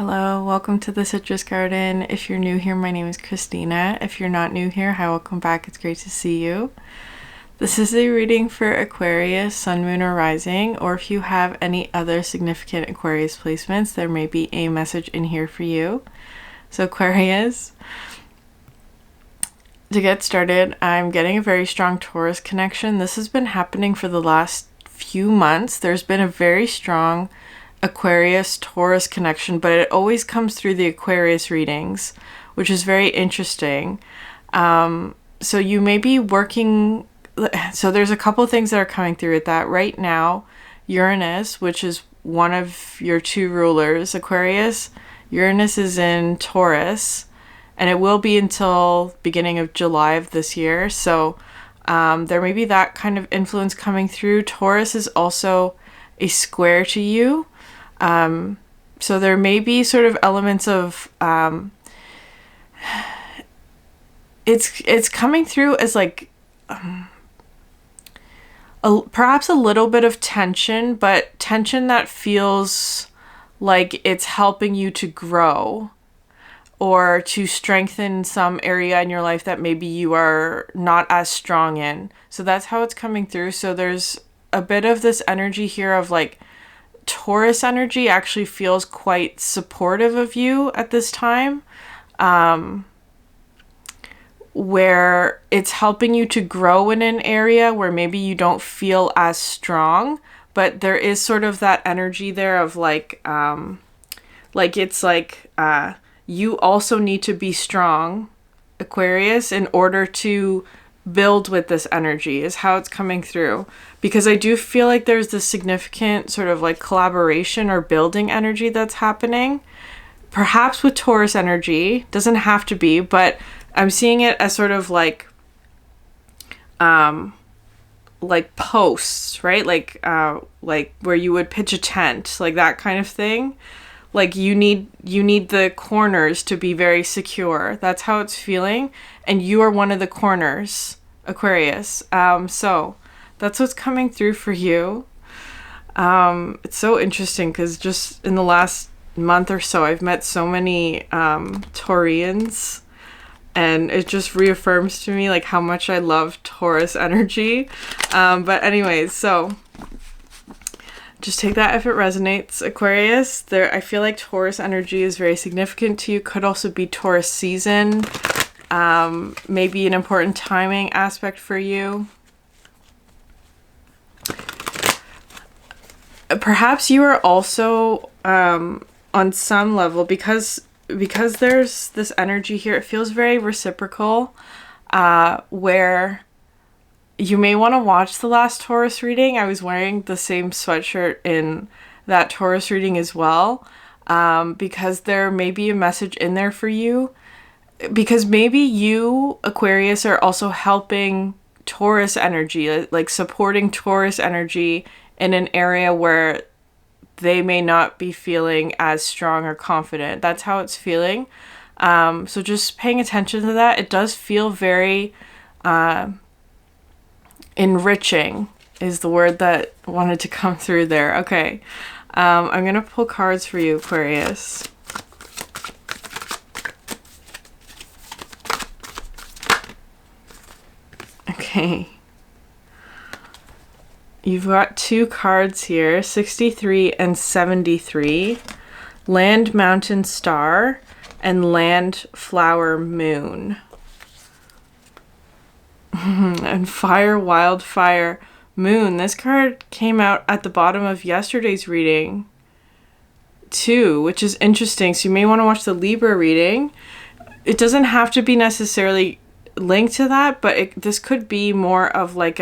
Hello, welcome to the Citrus Garden. If you're new here, my name is Christina. If you're not new here, hi, welcome back. It's great to see you. This is a reading for Aquarius, Sun, Moon, or Rising, or if you have any other significant Aquarius placements, there may be a message in here for you. So Aquarius, to get started, I'm getting a very strong Taurus connection. This has been happening for the last few months. There's been a very strong Aquarius Taurus connection, but it always comes through the Aquarius readings, which is very interesting. So you may be working, so there's a couple things that are coming through with that right now. Uranus, which is one of your two rulers, Aquarius, Uranus is in Taurus, and it will be until beginning of July of this year. So there may be that kind of influence coming through. Taurus is also a square to you. So there may be sort of elements of, it's coming through as like, perhaps a little bit of tension, but tension that feels like it's helping you to grow or to strengthen some area in your life that maybe you are not as strong in. So that's how it's coming through. So there's a bit of this energy here of like, Taurus energy actually feels quite supportive of you at this time, where it's helping you to grow in an area where maybe you don't feel as strong, but there is sort of that energy there of like it's like you also need to be strong, Aquarius, in order to build with this energy is how it's coming through, because I do feel like there's this significant sort of like collaboration or building energy that's happening, perhaps with Taurus energy, doesn't have to be, but I'm seeing it as sort of like posts, right? Like where you would pitch a tent, like that kind of thing. Like you need the corners to be very secure. That's how it's feeling. And you are one of the corners, Aquarius. So that's what's coming through for you. It's so interesting because just in the last month or so, I've met so many Taurians, and it just reaffirms to me like how much I love Taurus energy. But anyways, so just take that if it resonates, Aquarius. I feel like Taurus energy is very significant to you. Could also be Taurus season. Maybe an important timing aspect for you. Perhaps you are also, on some level, because there's this energy here, it feels very reciprocal, where you may want to watch the last Taurus reading. I was wearing the same sweatshirt in that Taurus reading as well, because there may be a message in there for you, because maybe you, Aquarius, are also helping Taurus energy, like supporting Taurus energy in an area where they may not be feeling as strong or confident. That's how it's feeling. So just paying attention to that. It does feel very enriching is the word that wanted to come through there. Okay. I'm going to pull cards for you, Aquarius. Okay. You've got two cards here, 63 and 73. Land, Mountain, Star, and Land, Flower, Moon. And Fire, Wildfire, Moon. This card came out at the bottom of yesterday's reading too, which is interesting. So you may want to watch the Libra reading. It doesn't have to be necessarily linked to that, but this could be more of like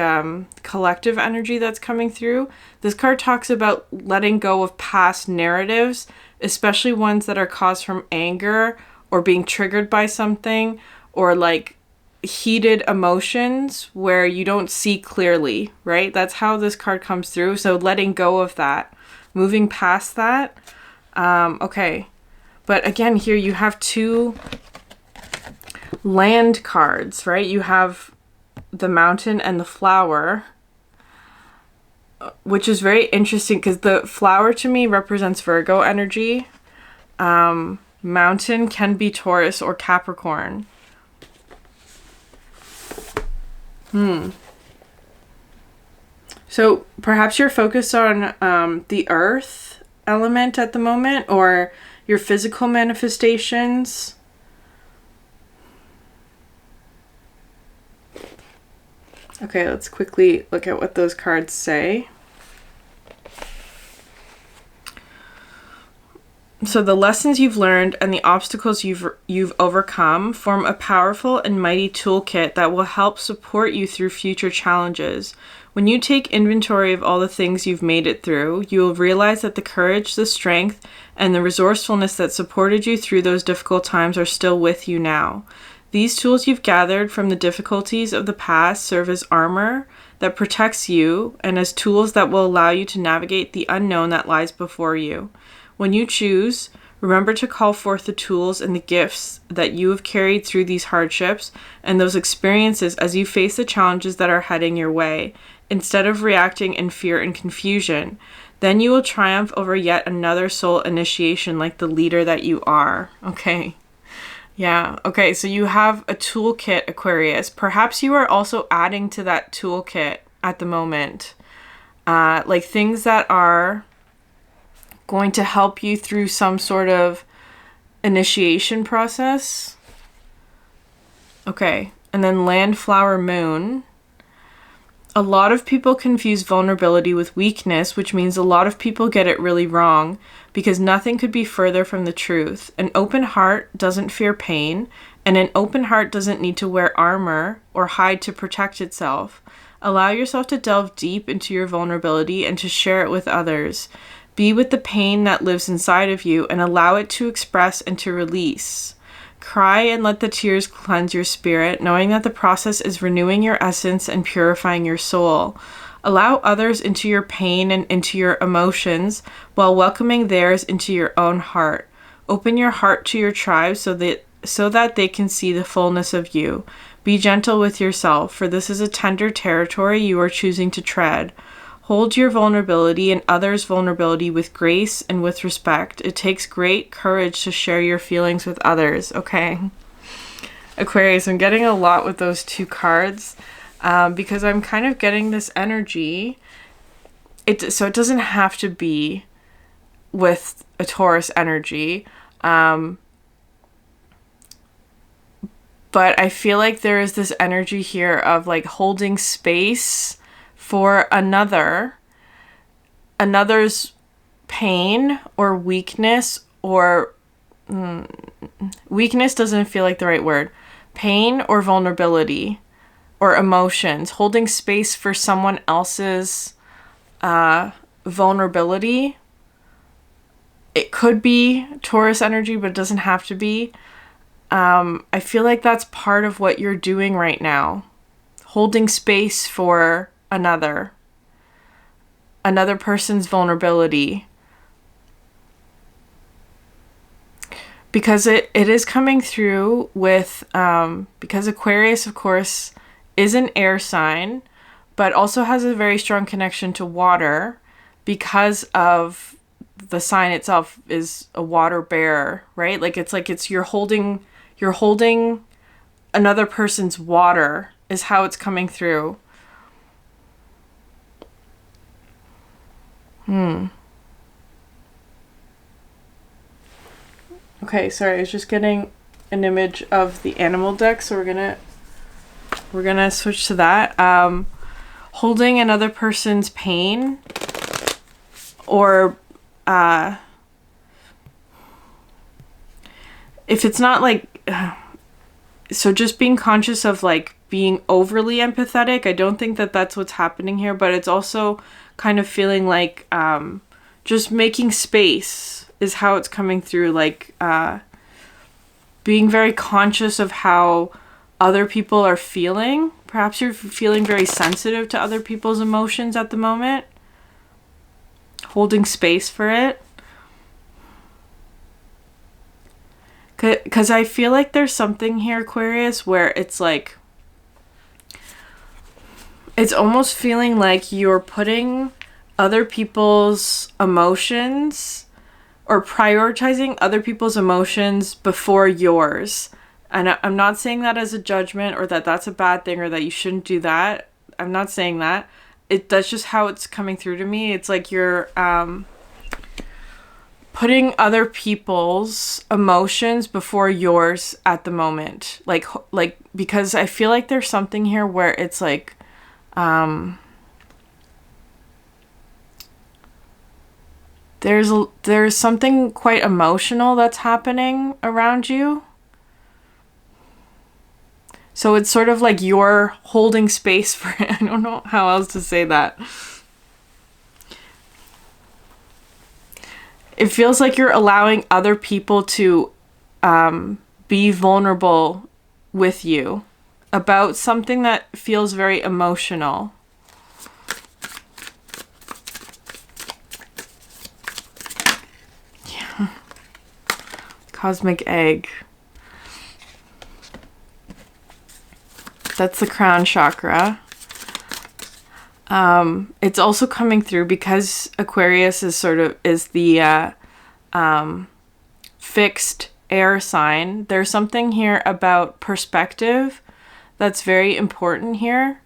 collective energy that's coming through. This card talks about letting go of past narratives, especially ones that are caused from anger or being triggered by something, or like heated emotions where you don't see clearly, right? That's how this card comes through. So letting go of that, moving past that. Okay. But again, here you have two land cards, right? You have the mountain and the flower, which is very interesting because the flower to me represents Virgo energy. Mountain can be Taurus or Capricorn. So perhaps you're focused on the earth element at the moment, or your physical manifestations. Okay, let's quickly look at what those cards say. So the lessons you've learned and the obstacles you've overcome form a powerful and mighty toolkit that will help support you through future challenges. When you take inventory of all the things you've made it through, you will realize that the courage, the strength, and the resourcefulness that supported you through those difficult times are still with you now. These tools you've gathered from the difficulties of the past serve as armor that protects you and as tools that will allow you to navigate the unknown that lies before you. When you choose, remember to call forth the tools and the gifts that you have carried through these hardships and those experiences as you face the challenges that are heading your way, instead of reacting in fear and confusion. Then you will triumph over yet another soul initiation like the leader that you are. Okay. Yeah. Okay. So you have a toolkit, Aquarius. Perhaps you are also adding to that toolkit at the moment. Like things that are going to help you through some sort of initiation process. Okay. And then land, flower, moon. A lot of people confuse vulnerability with weakness, which means a lot of people get it really wrong because nothing could be further from the truth. An open heart doesn't fear pain, and an open heart doesn't need to wear armor or hide to protect itself. Allow yourself to delve deep into your vulnerability and to share it with others. Be with the pain that lives inside of you and allow it to express and to release. Cry and let the tears cleanse your spirit, knowing that the process is renewing your essence and purifying your soul. Allow others into your pain and into your emotions while welcoming theirs into your own heart. Open your heart to your tribe so that they can see the fullness of you. Be gentle with yourself, for this is a tender territory you are choosing to tread. Hold your vulnerability and others' vulnerability with grace and with respect. It takes great courage to share your feelings with others. Okay. Aquarius, I'm getting a lot with those two cards because I'm kind of getting this energy. So it doesn't have to be with a Taurus energy. But I feel like there is this energy here of like holding space for another's pain or weakness, or weakness doesn't feel like the right word. Pain or vulnerability or emotions, holding space for someone else's vulnerability. It could be Taurus energy, but it doesn't have to be. I feel like that's part of what you're doing right now. Holding space for another person's vulnerability. Because it is coming through with, because Aquarius, of course, is an air sign, but also has a very strong connection to water because of the sign itself is a water bearer, right? Like you're holding another person's water is how it's coming through. Okay, sorry, I was just getting an image of the animal deck, so we're gonna switch to that. Holding another person's pain, or if it's not like, so just being conscious of like being overly empathetic. I don't think that that's what's happening here, but it's also kind of feeling like just making space is how it's coming through, like being very conscious of how other people are feeling. Perhaps you're feeling very sensitive to other people's emotions at the moment. Holding space for it. Because I feel like there's something here, Aquarius, where it's like, it's almost feeling like you're putting other people's emotions or prioritizing other people's emotions before yours. And I'm not saying that as a judgment or that that's a bad thing or that you shouldn't do that. I'm not saying that. That's just how it's coming through to me. It's like you're putting other people's emotions before yours at the moment. Like because I feel like there's something here where it's like there's something quite emotional that's happening around you. So it's sort of like you're holding space for it. I don't know how else to say that. It feels like you're allowing other people to be vulnerable with you about something that feels very emotional. Yeah. Cosmic egg. That's the crown chakra. It's also coming through because Aquarius is the fixed air sign. There's something here about perspective that's very important here.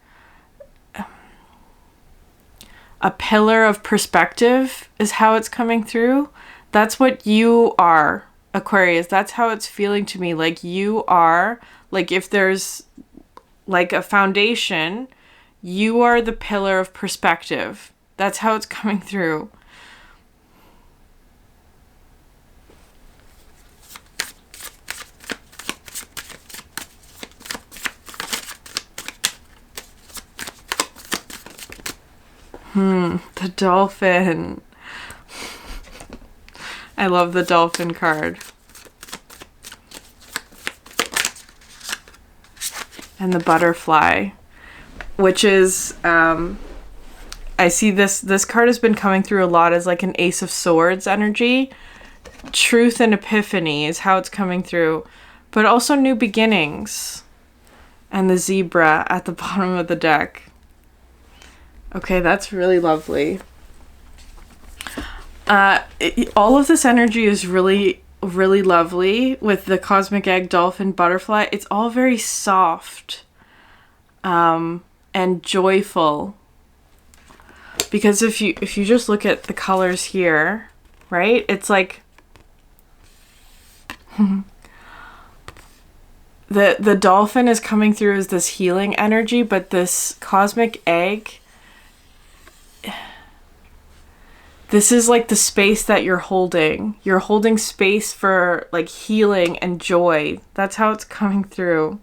A pillar of perspective is how it's coming through. That's what you are, Aquarius. That's how it's feeling to me. Like you are, like if there's like a foundation, you are the pillar of perspective. That's how it's coming through. The dolphin. I love the dolphin card. And the butterfly, which is, I see this card has been coming through a lot as like an Ace of Swords energy. Truth and epiphany is how it's coming through, but also new beginnings. And the zebra at the bottom of the deck. Okay, that's really lovely. All of this energy is really lovely with the cosmic egg, dolphin, butterfly. It's all very soft and joyful. Because if you just look at the colors here, right? It's like the dolphin is coming through as this healing energy, but this cosmic egg, this is like the space that you're holding. You're holding space for like healing and joy. That's how it's coming through.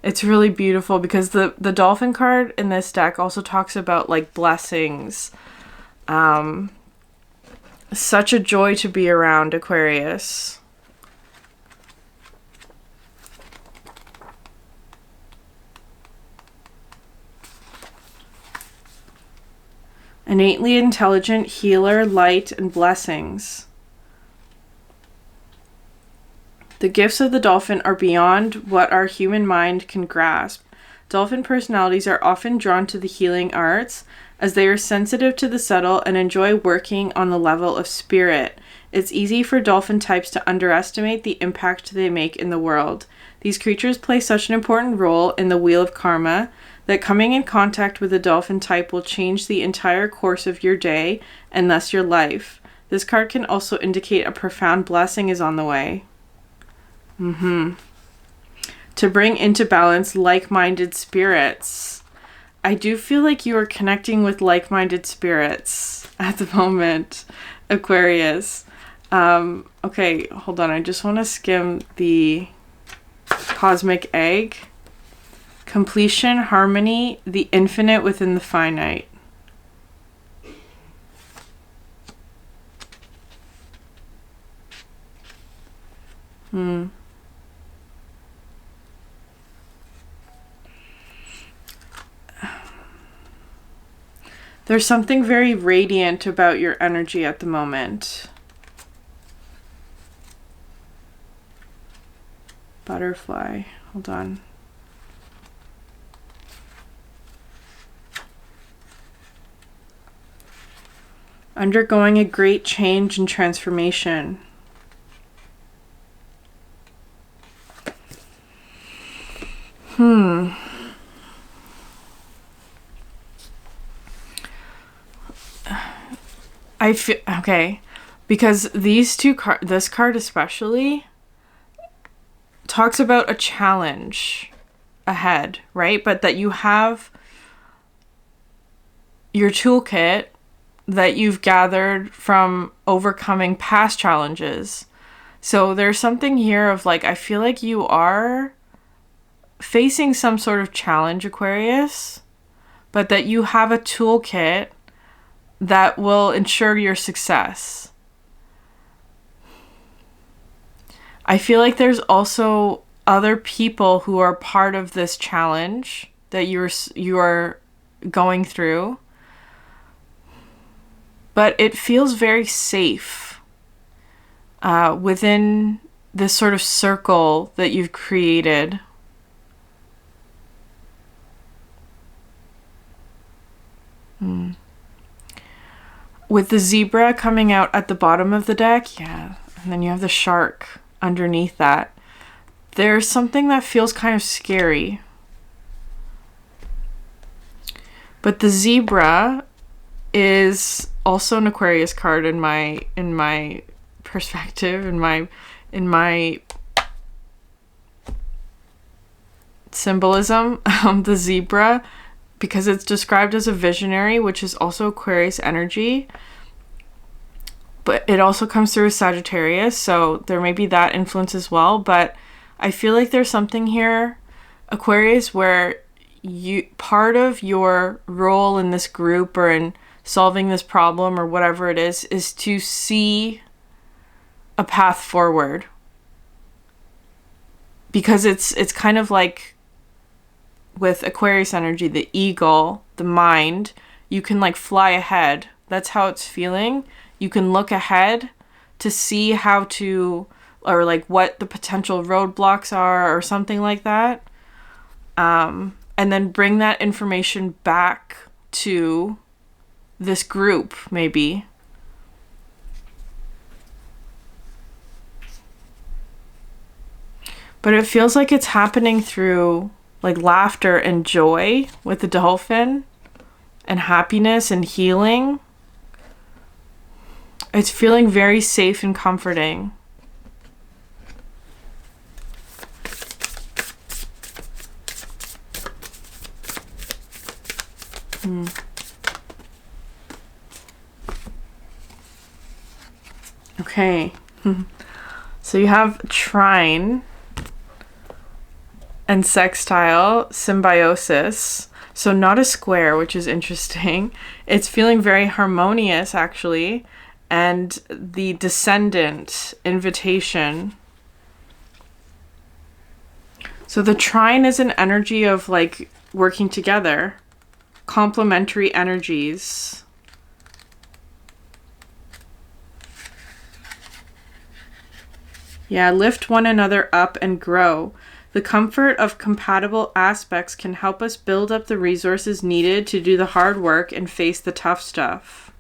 It's really beautiful because the dolphin card in this deck also talks about like blessings. Such a joy to be around, Aquarius. Innately intelligent, healer, light, and blessings. The gifts of the dolphin are beyond what our human mind can grasp. Dolphin personalities are often drawn to the healing arts as they are sensitive to the subtle and enjoy working on the level of spirit. It's easy for dolphin types to underestimate the impact they make in the world. These creatures play such an important role in the wheel of karma that coming in contact with a dolphin type will change the entire course of your day and thus your life. This card can also indicate a profound blessing is on the way. To bring into balance like-minded spirits. I do feel like you are connecting with like-minded spirits at the moment, Aquarius. Okay, hold on. I just want to skim the cosmic egg. Completion, harmony, the infinite within the finite. There's something very radiant about your energy at the moment. Butterfly. Hold on. undergoing a great change and transformation. I feel okay, because these two this card especially talks about a challenge ahead, right? But that you have your toolkit that you've gathered from overcoming past challenges. So there's something here of like, I feel like you are facing some sort of challenge, Aquarius, but that you have a toolkit that will ensure your success. I feel like there's also other people who are part of this challenge that you are going through, but it feels very safe within this sort of circle that you've created. With the zebra coming out at the bottom of the deck, yeah, and then you have the shark underneath that. There's something that feels kind of scary. But the zebra is also an Aquarius card in my perspective, in my symbolism. The zebra, because it's described as a visionary, which is also Aquarius energy. But it also comes through as Sagittarius, so there may be that influence as well. But I feel like there's something here, Aquarius, where part of your role in this group or in solving this problem or whatever it is to see a path forward. Because it's kind of like with Aquarius energy, the eagle, the mind, you can like fly ahead. That's how it's feeling. You can look ahead to see how to, or like what the potential roadblocks are or something like that. And then bring that information back to this group, maybe. But it feels like it's happening through like laughter and joy with the dolphin, and happiness and healing. It's feeling very safe and comforting. Okay. So you have trine and sextile, symbiosis. So not a square, which is interesting. It's feeling very harmonious, actually. And the descendant, invitation. So the trine is an energy of like working together. Complementary energies. Yeah, lift one another up and grow. The comfort of compatible aspects can help us build up the resources needed to do the hard work and face the tough stuff.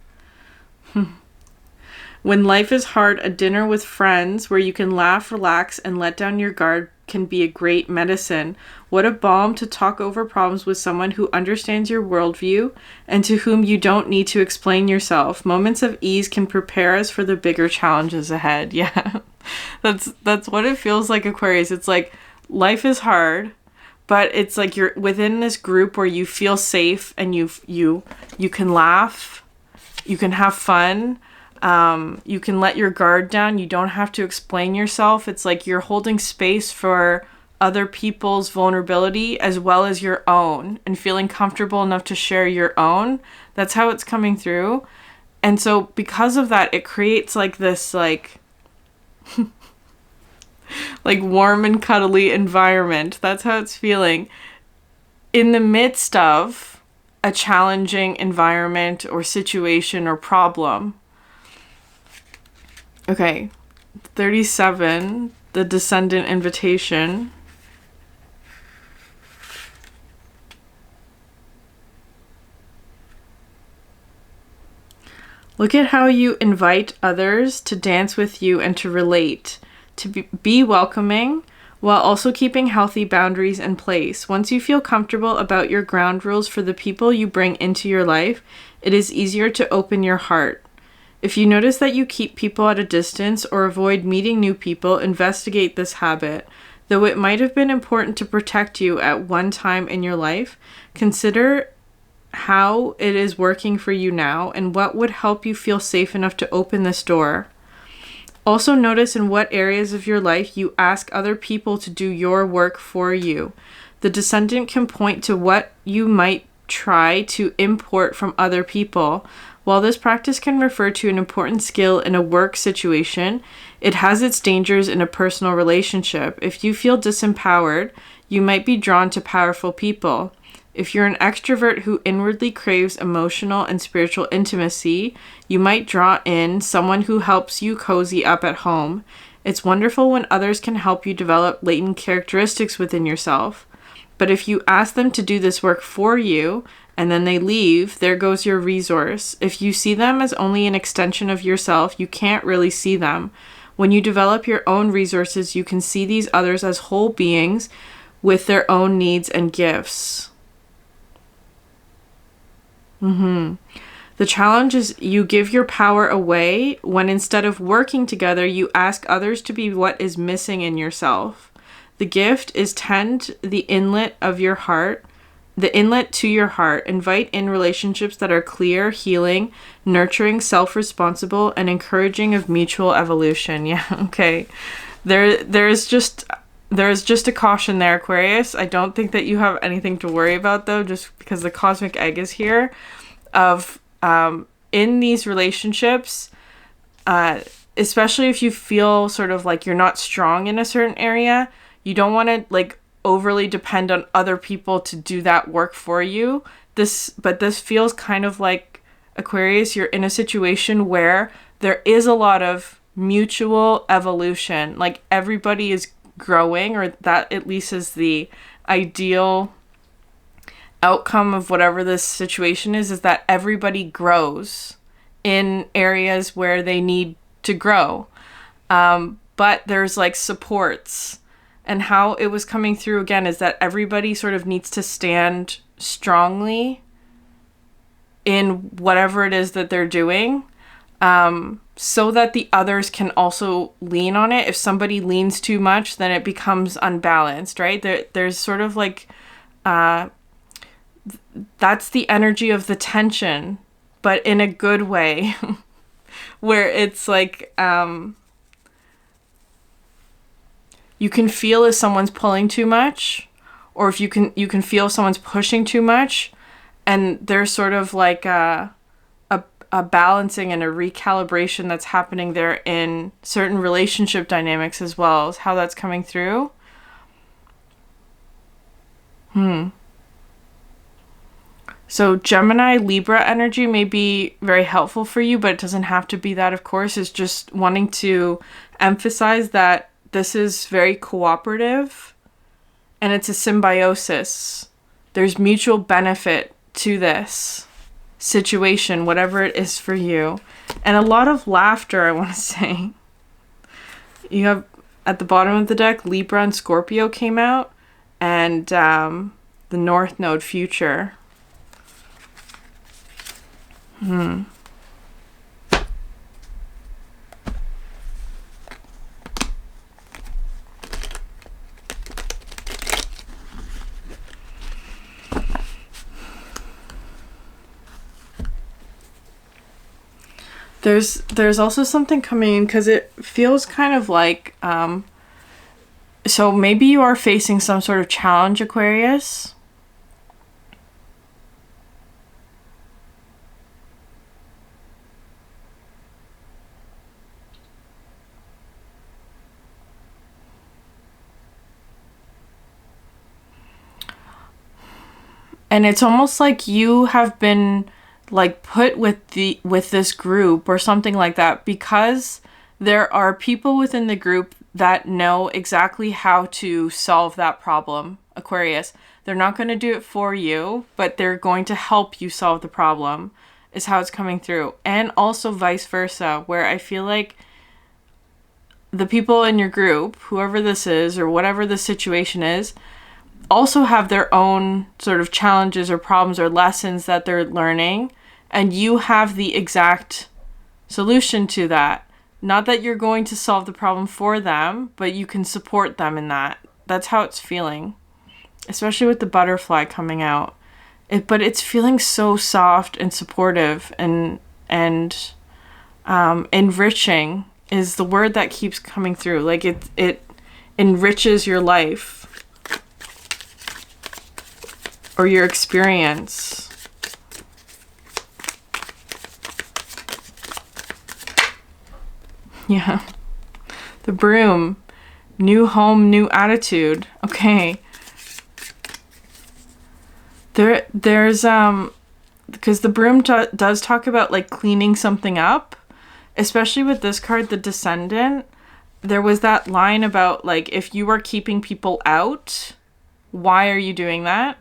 When life is hard, a dinner with friends where you can laugh, relax, and let down your guard can be a great medicine. What a balm to talk over problems with someone who understands your worldview and to whom you don't need to explain yourself. Moments of ease can prepare us for the bigger challenges ahead. Yeah, that's what it feels like, Aquarius. It's like life is hard, but it's like you're within this group where you feel safe and you can laugh, you can have fun. You can let your guard down. You don't have to explain yourself. It's like you're holding space for other people's vulnerability as well as your own, and feeling comfortable enough to share your own. That's how it's coming through. And so because of that, it creates like this like like warm and cuddly environment. That's how it's feeling in the midst of a challenging environment or situation or problem. Okay, 37, the descendant invitation. Look at how you invite others to dance with you and to relate, to be welcoming, while also keeping healthy boundaries in place. Once you feel comfortable about your ground rules for the people you bring into your life, it is easier to open your heart. If you notice that you keep people at a distance or avoid meeting new people, investigate this habit. Though it might have been important to protect you at one time in your life, consider how it is working for you now and what would help you feel safe enough to open this door. Also notice in what areas of your life you ask other people to do your work for you. The descendant can point to what you might try to import from other people. While this practice can refer to an important skill in a work situation, it has its dangers in a personal relationship. If you feel disempowered, you might be drawn to powerful people. If you're an extrovert who inwardly craves emotional and spiritual intimacy, you might draw in someone who helps you cozy up at home. It's wonderful when others can help you develop latent characteristics within yourself. But if you ask them to do this work for you, and then they leave, there goes your resource. If you see them as only an extension of yourself, you can't really see them. When you develop your own resources, you can see these others as whole beings with their own needs and gifts. The challenge is you give your power away when instead of working together, you ask others to be what is missing in yourself. The gift is tend the inlet of your heart, the inlet to your heart. Invite in relationships that are clear, healing, nurturing, self-responsible, and encouraging of mutual evolution. Yeah, okay. There's just a caution there, Aquarius. I don't think that you have anything to worry about, though, just because the cosmic egg is here. In these relationships, especially if you feel sort of like you're not strong in a certain area, you don't want to like overly depend on other people to do that work for you. But this feels kind of like, Aquarius, you're in a situation where there is a lot of mutual evolution. Like everybody is growing, or that at least is the ideal outcome of whatever this situation is that everybody grows in areas where they need to grow. But there's like supports, and how it was coming through again is that everybody sort of needs to stand strongly in whatever it is that they're doing, so that the others can also lean on it. If somebody leans too much, then it becomes unbalanced, right? There's sort of like, that's the energy of the tension, but in a good way, where it's like, you can feel if someone's pulling too much, or if you can feel someone's pushing too much, and there's sort of like a balancing and a recalibration that's happening there in certain relationship dynamics as well, as how that's coming through. So Gemini, Libra energy may be very helpful for you, but it doesn't have to be that, of course. It's just wanting to emphasize that this is very cooperative and it's a symbiosis. There's mutual benefit to this situation, whatever it is for you. And a lot of laughter, I want to say. You have at the bottom of the deck, Libra and Scorpio came out, and the North Node, Future. There's also something coming in, because it feels kind of like, so maybe you are facing some sort of challenge, Aquarius. And it's almost like you have been like put with this group or something like that, because there are people within the group that know exactly how to solve that problem, Aquarius. They're not going to do it for you, but they're going to help you solve the problem. is how it's coming through. And also vice versa, where I feel like the people in your group, whoever this is or whatever the situation is, also have their own sort of challenges or problems or lessons that they're learning, and you have the exact solution to that. Not that you're going to solve the problem for them, but you can support them in that. That's how it's feeling, especially with the butterfly coming out. But it's feeling so soft and supportive, and enriching is the word that keeps coming through. Like it enriches your life or your experience. Yeah. The broom. New home, new attitude. Okay. There's because the broom does talk about like cleaning something up, especially with this card, the Descendant. There was that line about like, if you are keeping people out, why are you doing that?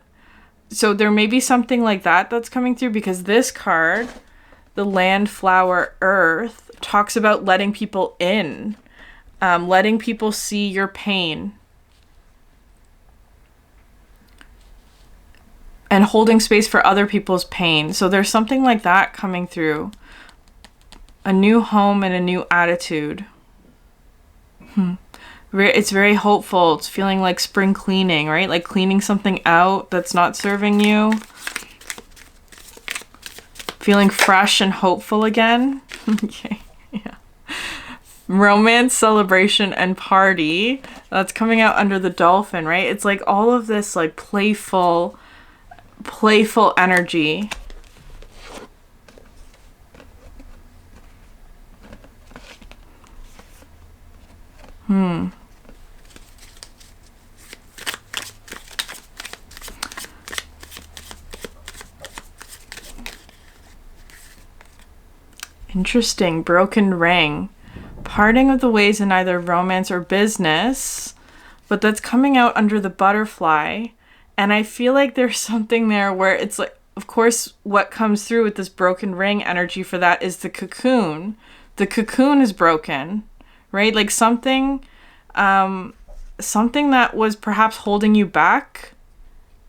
So there may be something like that that's coming through, because this card, the Land, Flower, Earth, talks about letting people in, letting people see your pain, and holding space for other people's pain. So there's something like that coming through. A new home and a new attitude. It's very hopeful. It's feeling like spring cleaning, right? Like cleaning something out that's not serving you. Feeling fresh and hopeful again. Okay, yeah. Romance, celebration, and party. That's coming out under the dolphin, right? It's like all of this like playful energy. Interesting. Broken ring. Parting of the ways in either romance or business, but that's coming out under the butterfly. And I feel like there's something there where it's like, of course, what comes through with this broken ring energy for that is the cocoon. The cocoon is broken, right? Like something that was perhaps holding you back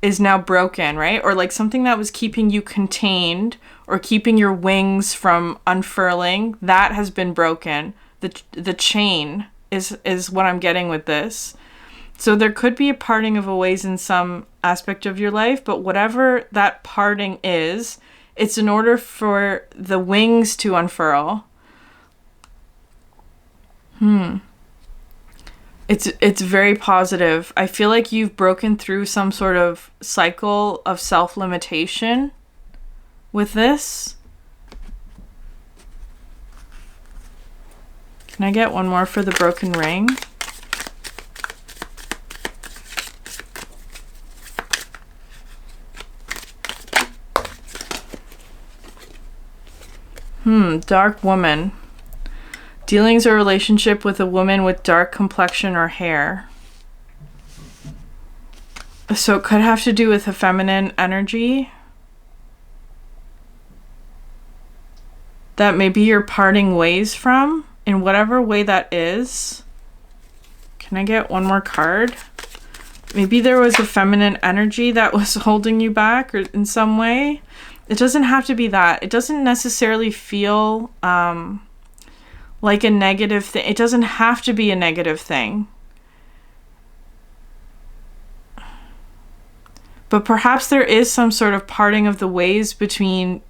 is now broken, right? Or like something that was keeping you contained or keeping your wings from unfurling, that has been broken. The chain is what I'm getting with this. So there could be a parting of ways in some aspect of your life, but whatever that parting is, it's in order for the wings to unfurl. It's very positive. I feel like you've broken through some sort of cycle of self-limitation with this. Can I get one more for the broken ring? Dark woman. Dealings or relationship with a woman with dark complexion or hair. So it could have to do with a feminine energy that maybe you're parting ways from, in whatever way that is. Can I get one more card? Maybe there was a feminine energy that was holding you back or in some way. It doesn't have to be that. It doesn't necessarily feel like a negative thing. It doesn't have to be a negative thing. But perhaps there is some sort of parting of the ways between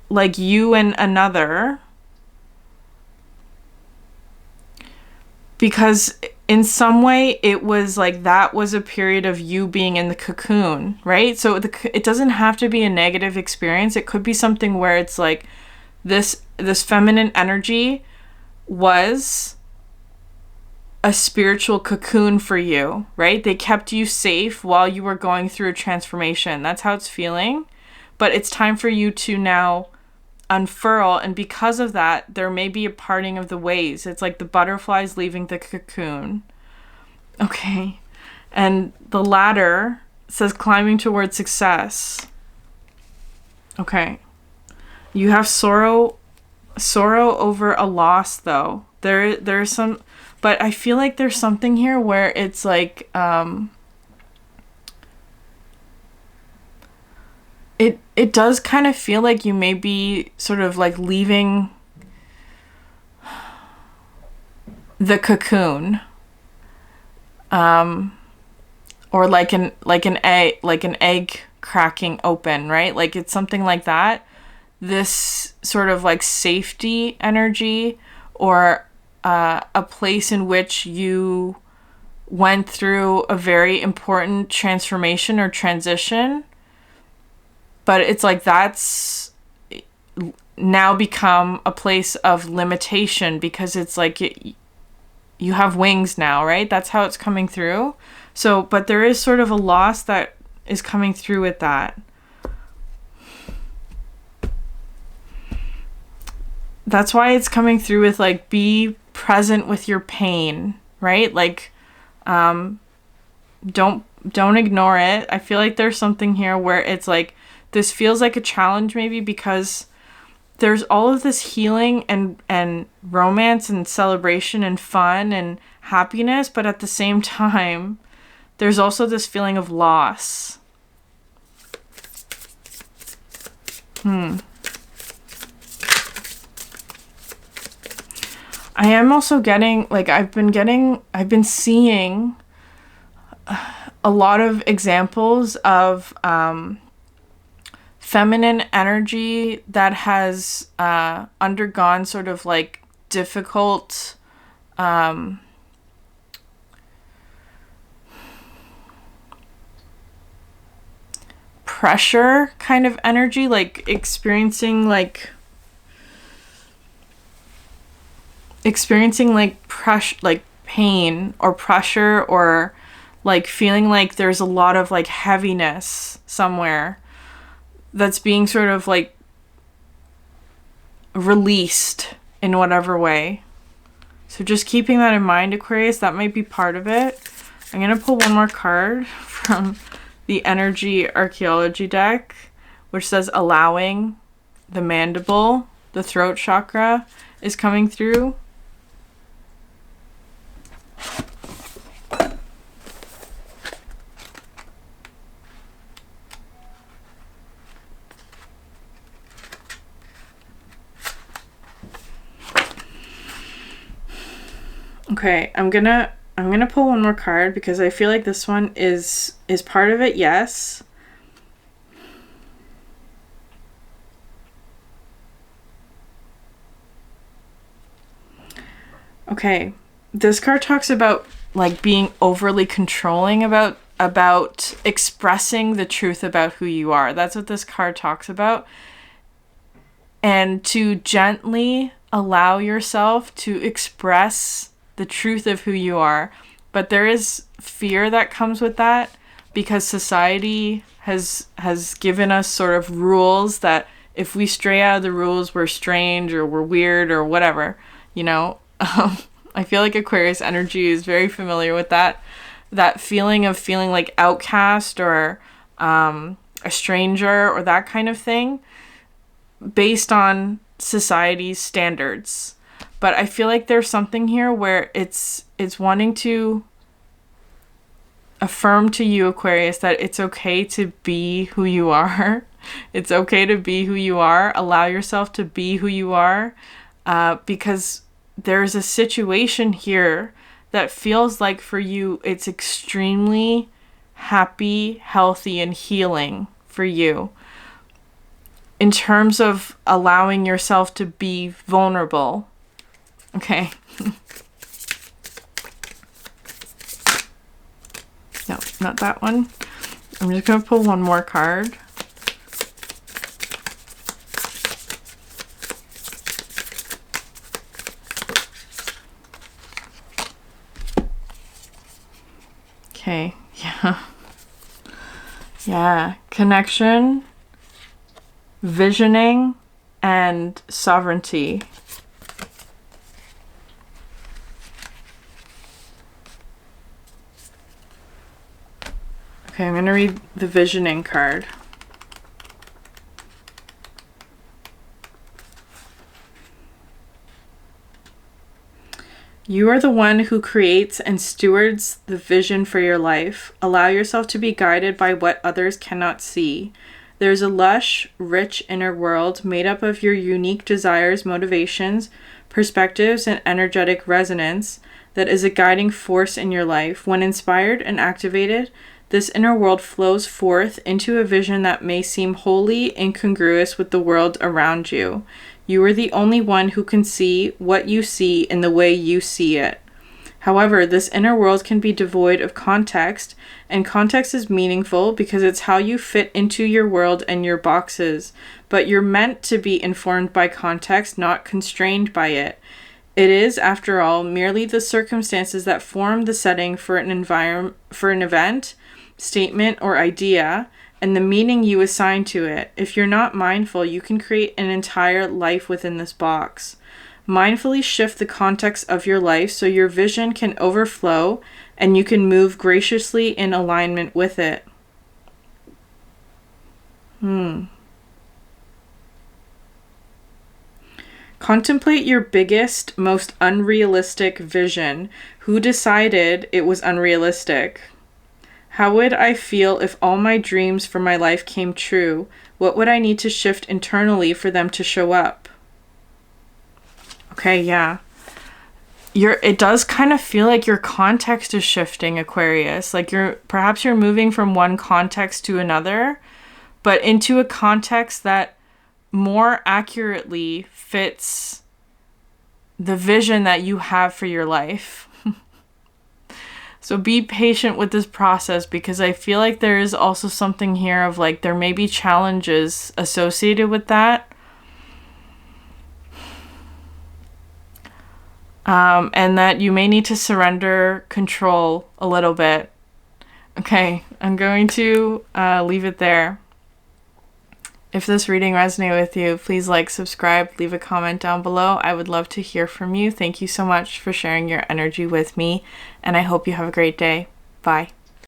like you and another. Because in some way it was like that was a period of you being in the cocoon, right? So it doesn't have to be a negative experience. It could be something where it's like this feminine energy was a spiritual cocoon for you, right? They kept you safe while you were going through a transformation. That's how it's feeling. But it's time for you to now unfurl, and because of that, there may be a parting of the ways. It's like the butterflies leaving the cocoon. Okay. And the ladder says climbing towards success. Okay. You have sorrow over a loss, though. There's some, but I feel like there's something here where it's like, it does kind of feel like you may be sort of like leaving the cocoon, or like an egg cracking open, right? Like it's something like that. This sort of like safety energy, or a place in which you went through a very important transformation or transition, but it's like that's now become a place of limitation because it's like you have wings now, right? That's how it's coming through. So, but there is sort of a loss that is coming through with that. That's why it's coming through with like, be present with your pain, right? Like, don't ignore it. I feel like there's something here where it's like, this feels like a challenge maybe because there's all of this healing and romance and celebration and fun and happiness, but at the same time, there's also this feeling of loss. I am also getting, like, I've been seeing a lot of examples of feminine energy that has undergone sort of like difficult pressure kind of energy, like experiencing like pressure, like pain or pressure, or like feeling like there's a lot of like heaviness somewhere that's being sort of like released in whatever way. So just keeping that in mind, Aquarius, that might be part of it. I'm going to pull one more card from the Energy Archaeology deck, which says allowing. The mandible, the throat chakra is coming through. Okay, I'm gonna pull one more card because I feel like this one is part of it, yes. Okay, this card talks about like being overly controlling about expressing the truth about who you are. That's what this card talks about. And to gently allow yourself to express the truth of who you are. But there is fear that comes with that because society has given us sort of rules that if we stray out of the rules, we're strange or we're weird or whatever, you know. I feel like Aquarius energy is very familiar with that feeling of feeling like outcast or a stranger or that kind of thing based on society's standards. But I feel like there's something here where it's wanting to affirm to you, Aquarius, that it's okay to be who you are. It's okay to be who you are. Allow yourself to be who you are, because there's a situation here that feels like for you it's extremely happy, healthy, and healing for you in terms of allowing yourself to be vulnerable. Okay. No, not that one. I'm just going to pull one more card. Okay, yeah. Yeah, connection, visioning, and sovereignty. Okay, I'm going to read the visioning card. You are the one who creates and stewards the vision for your life. Allow yourself to be guided by what others cannot see. There's a lush, rich inner world made up of your unique desires, motivations, perspectives, and energetic resonance that is a guiding force in your life. When inspired and activated, this inner world flows forth into a vision that may seem wholly incongruous with the world around you. You are the only one who can see what you see in the way you see it. However, this inner world can be devoid of context, and context is meaningful because it's how you fit into your world and your boxes. But you're meant to be informed by context, not constrained by it. It is, after all, merely the circumstances that form the setting for an event, statement, or idea, and the meaning you assign to it. If you're not mindful, you can create an entire life within this box. Mindfully shift the context of your life so your vision can overflow and you can move graciously in alignment with it. Contemplate your biggest, most unrealistic vision. Who decided it was unrealistic? How would I feel if all my dreams for my life came true? What would I need to shift internally for them to show up? Okay, yeah. It does kind of feel like your context is shifting, Aquarius. Like perhaps you're moving from one context to another, but into a context that more accurately fits the vision that you have for your life. So be patient with this process, because I feel like there is also something here of like there may be challenges associated with that. And that you may need to surrender control a little bit. Okay, I'm going to leave it there. If this reading resonated with you, please like, subscribe, leave a comment down below. I would love to hear from you. Thank you so much for sharing your energy with me, and I hope you have a great day. Bye.